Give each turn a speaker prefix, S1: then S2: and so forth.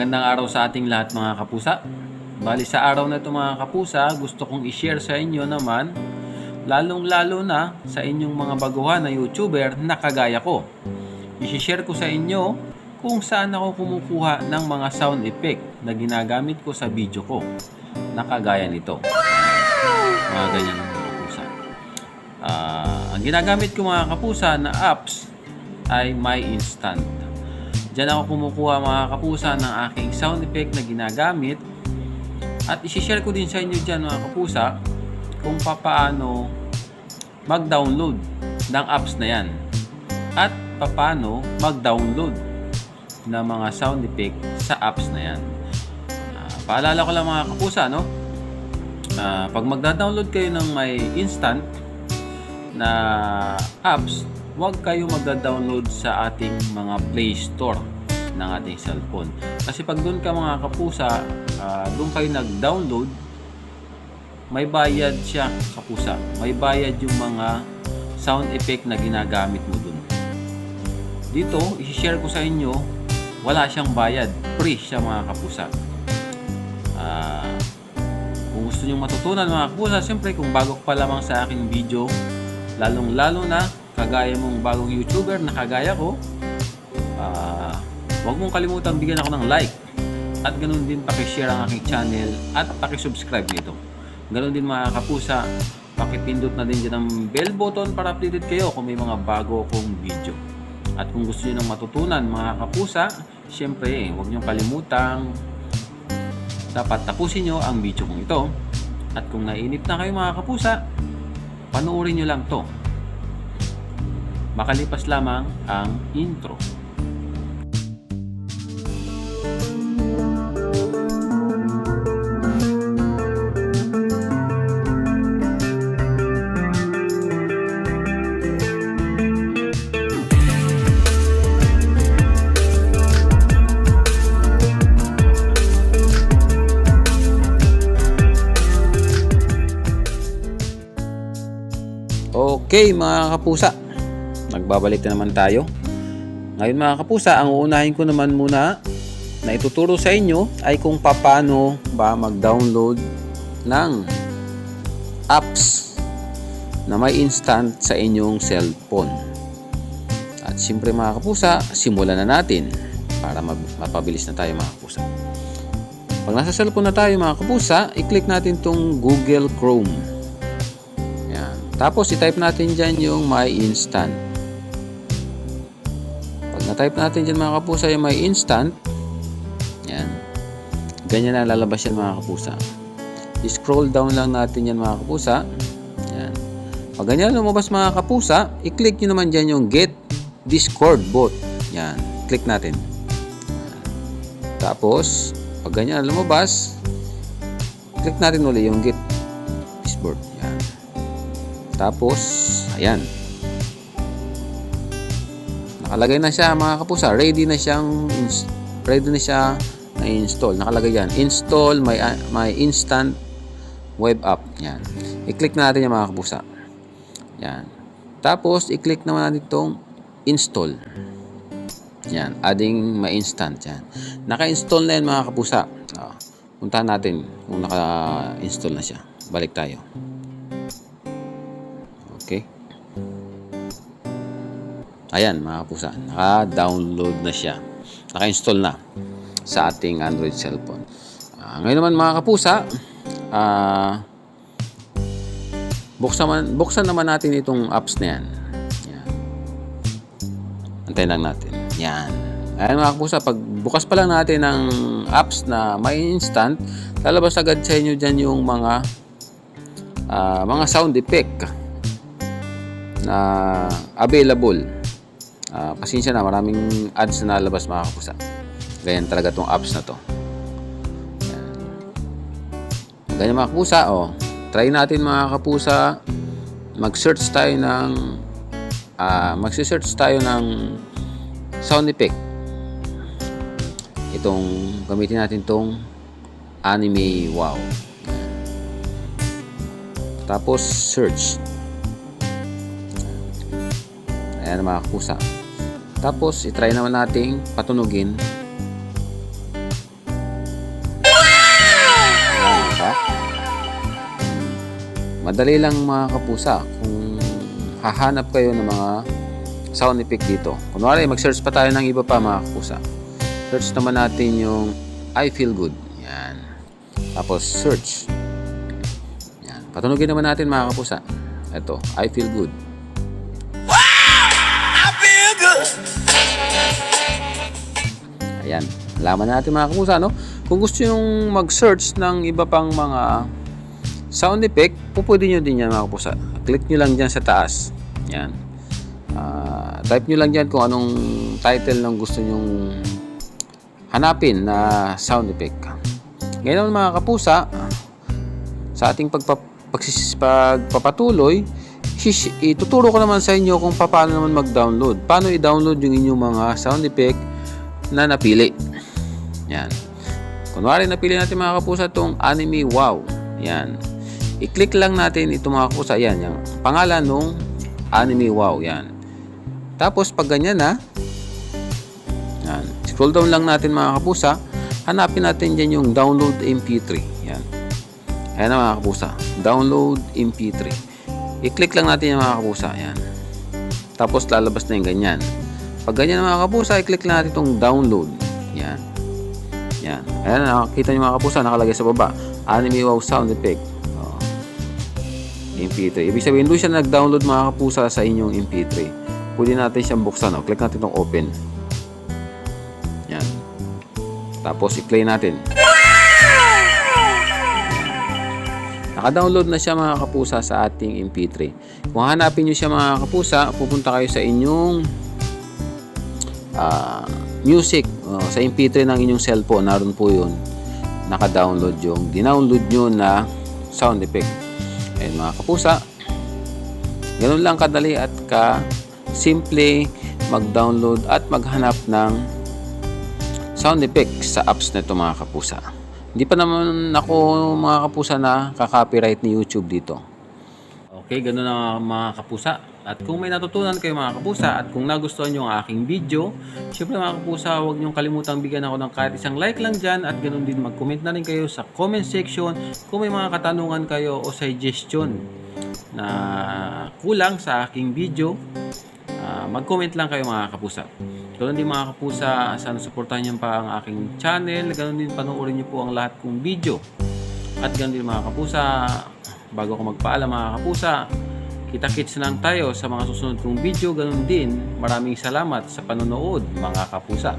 S1: Magandang araw sa ating lahat mga kapusa. Bali sa araw na ito mga kapusa, gusto kong i-share sa inyo naman, lalong-lalo na sa inyong mga baguhan na YouTuber na kagaya ko. I-share ko sa inyo kung saan ako kumukuha ng mga sound effect na ginagamit ko sa video ko na kagaya nito. Mga ganyan mga kapusa. Ang ginagamit ko mga kapusa na apps ay MyInstant. Diyan ako kumukuha mga kapusa ng aking sound effect na ginagamit at isi-share ko din sa inyo dyan mga kapusa kung paano mag-download ng apps na yan at paano mag-download ng mga sound effect sa apps na yan. Paalala ko lang mga kapusa, no? Pag magda-download kayo ng MyInstant na apps, huwag kayo magda-download sa ating mga Play Store ng ating cellphone. Kasi pag doon ka mga kapusa, doon kayo nag-download, may bayad siya kapusa. May bayad yung mga sound effect na ginagamit mo doon. Dito, i-share ko sa inyo, wala siyang bayad. Free siya mga kapusa. Kung gusto nyo matutunan mga kapusa, siyempre kung bago pa lamang sa aking video, lalong-lalo na kagaya mong bagong YouTuber na kagaya ko, huwag mong kalimutan bigyan ako ng like at ganoon din pakishare ang aking channel at pakisubscribe nito. Ganoon din mga kapusa, pakipindot na din dyan ang bell button para updated kayo kung may mga bago kong video. At kung gusto nyo ng matutunan mga kapusa, syempre huwag nyo kalimutang dapat tapusin nyo ang video kong ito. At kung naiinip na kayo mga kapusa, panoorin nyo lang to. Makalipas lamang ang intro. Okay mga kapusa, nagbabalik na naman tayo. Ngayon mga kapusa, ang uunahin ko naman muna na ituturo sa inyo ay kung paano ba mag-download ng apps na may instant sa inyong cellphone. At siyempre mga kapusa, simulan na natin para mapabilis na tayo mga kapusa. Pag nasa cellphone na tayo mga kapusa, i-click natin tong Google Chrome. Tapos i-type natin dyan yung MyInstant. Pag na-type natin dyan mga kapusa yung MyInstant, yan, ganyan na lalabas yan mga kapusa. I-scroll down lang natin yan mga kapusa. Yan. Pag ganyan lumabas mga kapusa, i-click nyo naman dyan yung Get Discord Bot. Yan, click natin. Tapos pag ganyan lumabas, click natin ulit yung Get Discord. Yan. Tapos, ayan. Nakalagay na siya mga kapusa. Ready na siya na install. Nakalagay yan. Install my instant web app. Yan. I-click natin yung mga kapusa. Yan. Tapos, i-click naman natin itong install. Yan. Adding my instant. Yan. Naka-install na yan mga kapusa. Puntahan natin kung naka-install na siya. Balik tayo. Okay. Ayan mga kapusa, naka-download na siya. Naka-install na sa ating Android cellphone. Ngayon naman mga kapusa, buksan naman natin itong apps na yan. Yan. Antayin lang natin. Yan. Ayan mga kapusa, pag bukas pa lang natin ng apps na MyInstant, lalabas agad sa inyo dyan yung mga sound effect na available. Pasensya na, maraming ads na nalabas mga kapusa. Ganyan talaga tong apps na to. Ganyan mga kapusa, try natin mga kapusa, mag-search tayo ng sound effect. Itong gamitin natin tong Anime Wow. Tapos search. Ayan mga kapusa. Tapos, itry naman nating patunugin Madali lang mga kapusa kung hahanap kayo ng mga sound effect dito. Kunwari, mag-search pa tayo ng iba pa mga kapusa. Search naman natin yung I Feel Good. Yan. Tapos search. Yan. Patunugin naman natin mga kapusa. Ito, I Feel Good.
S2: I feel good.
S1: Ayan. Alaman natin mga kapusa, no? Kung gusto yung mag-search ng iba pang mga sound effect, pupwede nyo din yan mga kapusa. Click nyo lang dyan sa taas. Yan. Type nyo lang dyan kung anong title ng gusto nyong hanapin na sound effect. Ngayon mga kapusa, sa ating pagpapatuloy, ituturo ko naman sa inyo kung paano naman mag-download. Paano i-download yung inyong mga sound effect na napili. Yan. Kunwari napili natin mga kapusa itong Anime Wow. Yan. I-click lang natin ito mga kapusa. Yan. Yung pangalan nung Anime Wow. Yan. Tapos pag ganyan na, yan. Scroll down lang natin mga kapusa. Hanapin natin dyan yung download MP3. Yan. Ayan na mga kapusa. Download MP3. I-click lang natin yung mga kapusa. Yan. Tapos lalabas na yung ganyan. Pag ganyan na mga kapusa, i-click lang natin itong download. Yan. Yan. Ayan, nakakita nyo mga kapusa, nakalagay sa baba. Anime Wow Sound Effect. Oh. MP3. Ibig sabihin, doon siya nag-download mga kapusa sa inyong MP3. Pwede natin siyang buksan. Oh. Click natin itong open. Yan. Tapos, i-play natin. Naka-download na siya mga kapusa sa ating MP3. Kung hanapin nyo siya mga kapusa, pupunta kayo sa inyong music sa MP3 ng inyong cellphone. Naroon po yun, naka-download yung dinownload nyo na sound effect. Ayun mga kapusa, ganun lang kadali at simple mag-download at maghanap ng sound effect sa apps na ito mga kapusa. Hindi pa naman ako mga kapusa na ka-copyright ni YouTube dito. Okay, ganun na mga kapusa. At kung may natutunan kayo mga kapusa at kung nagustuhan nyo ang aking video, syempre mga kapusa, huwag nyo kalimutang bigyan ako ng kahit isang like lang dyan at ganun din mag-comment na rin kayo sa comment section kung may mga katanungan kayo o suggestion na kulang sa aking video. Mag-comment lang kayo mga kapusa. Ganun din mga kapusa, sana suportahan nyo pa ang aking channel. Ganun din panoorin nyo po ang lahat kong video. At ganun din mga kapusa, bago ko magpaalam mga kapusa, kita-kits lang tayo sa mga susunod kong video. Ganun din, maraming salamat sa panonood mga kapusa.